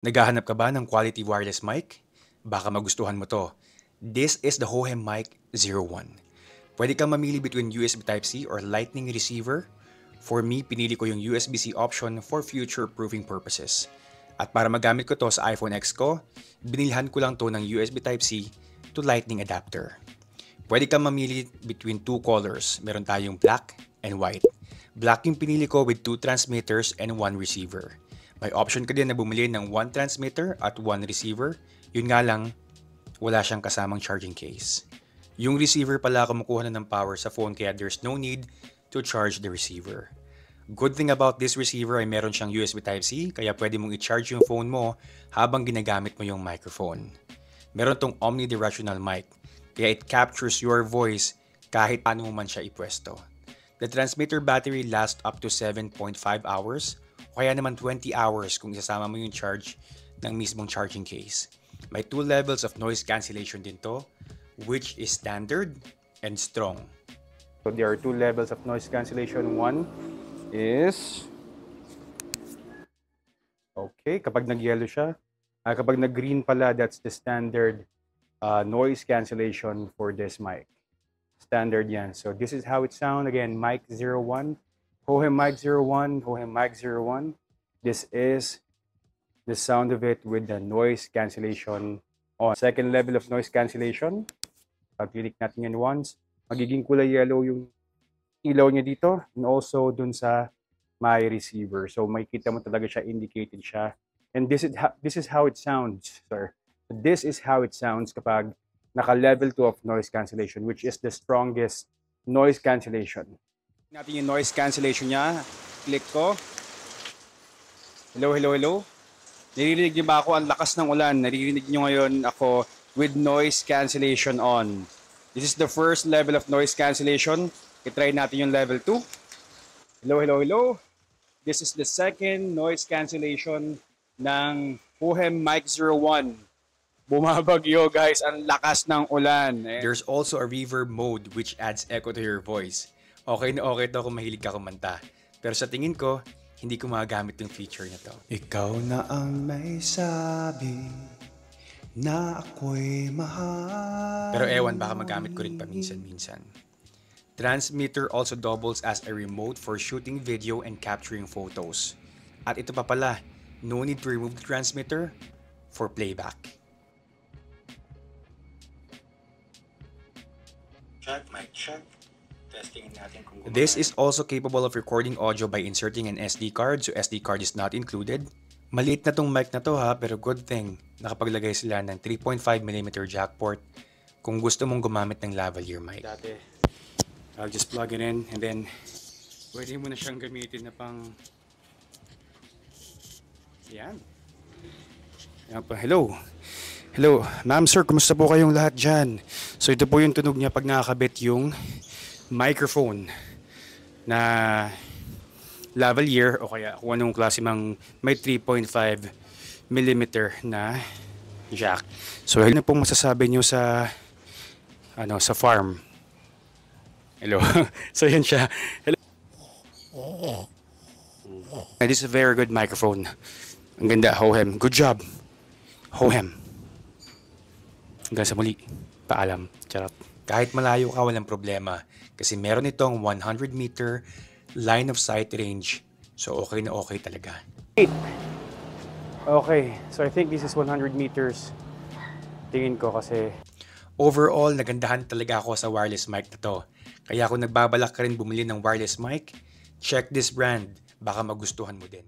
Naghahanap ka ba ng quality wireless mic? Baka magustuhan mo to. This is the Hohem Mic 01. Pwede kang mamili between USB Type-C or Lightning receiver. For me, pinili ko yung USB-C option for future-proofing purposes. At para magamit ko to sa iPhone X ko, binilhan ko lang to ng USB Type-C to Lightning adapter. Pwede kang mamili between two colors. Meron tayong black and white. Black yung pinili ko with 2 transmitters and 1 receiver. May option ka din na bumili ng 1 transmitter at 1 receiver. Yun nga lang, wala siyang kasamang charging case. Yung receiver pala kumukuha na ng power sa phone kaya there's no need to charge the receiver. Good thing about this receiver ay meron siyang USB Type-C kaya pwede mong i-charge yung phone mo habang ginagamit mo yung microphone. Meron tong omnidirectional mic kaya it captures your voice kahit paano mo man siya ipwesto. The transmitter battery lasts up to 7.5 hours o kaya naman 20 hours kung isasama mo yung charge ng mismong charging case. May 2 levels of noise cancellation din to, which is standard and strong. So there are 2 levels of noise cancellation. One is okay, kapag nag-yellow siya. Kapag nag-green pala, that's the standard noise cancellation for this mic. Standard yan. So this is how it sounds. Again, mic 01. Hohem Mic 01, Hohem Mic 01. This is the sound of it with the noise cancellation on. Second level of noise cancellation. Pag-click natin yan once, magiging kulay yellow yung ilaw niya dito and also dun sa my receiver. So makikita mo talaga siya, indicated siya. And this is how it sounds, sir. This is how it sounds kapag naka-level 2 of noise cancellation, which is the strongest noise cancellation. Natin yung noise cancellation niya. Click ko. Hello, hello, hello. Naririnig niyo ba ako? Ang lakas ng ulan. Naririnig niyo ngayon ako with noise cancellation on. This is the first level of noise cancellation. I-try natin yung level 2. Hello, hello, hello. This is the second noise cancellation ng Hohem Mic 01. Bumabagyo guys, ang lakas ng ulan. There's also a reverb mode which adds echo to your voice. Okay na okay to kung mahilig ka kumanta. Pero sa tingin ko, hindi ko magagamit yung feature na to. Ikaw na ang may sabi na ako'y mahal. Pero ewan, baka magamit ko rin paminsan-minsan. Transmitter also doubles as a remote for shooting video and capturing photos. At ito pa pala, no need to remove the transmitter for playback. Check, mic check. This is also capable of recording audio by inserting an SD card, so SD card is not included. Maliit na tong mic na to ha, pero good thing, nakapaglagay sila ng 3.5mm jack port kung gusto mong gumamit ng lavalier mic. Dati, I'll just plug it in and then pwede mo na siyang gamitin na pang yan. Yan pa, hello. Hello, ma'am sir, kumusta po kayong lahat dyan? So ito po yung tunog niya pag nakakabit yung microphone na lavalier o kaya kung anong klase mang may 3.5mm na jack. So ano pong masasabi nyo sa sa farm? Hello. So yan siya. Hello. This is a very good microphone. Ang ganda, Hohem. Good job. Hohem. Hanggang sa muli. Paalam. Charot. Kahit malayo ka, walang problema. Kasi meron itong 100-meter line of sight range. So, okay na okay talaga. Okay. So, I think this is 100 meters. Tingin ko kasi overall, nagandahan talaga ako sa wireless mic na to. Kaya kung nagbabalak ka rin bumili ng wireless mic, check this brand. Baka magustuhan mo din.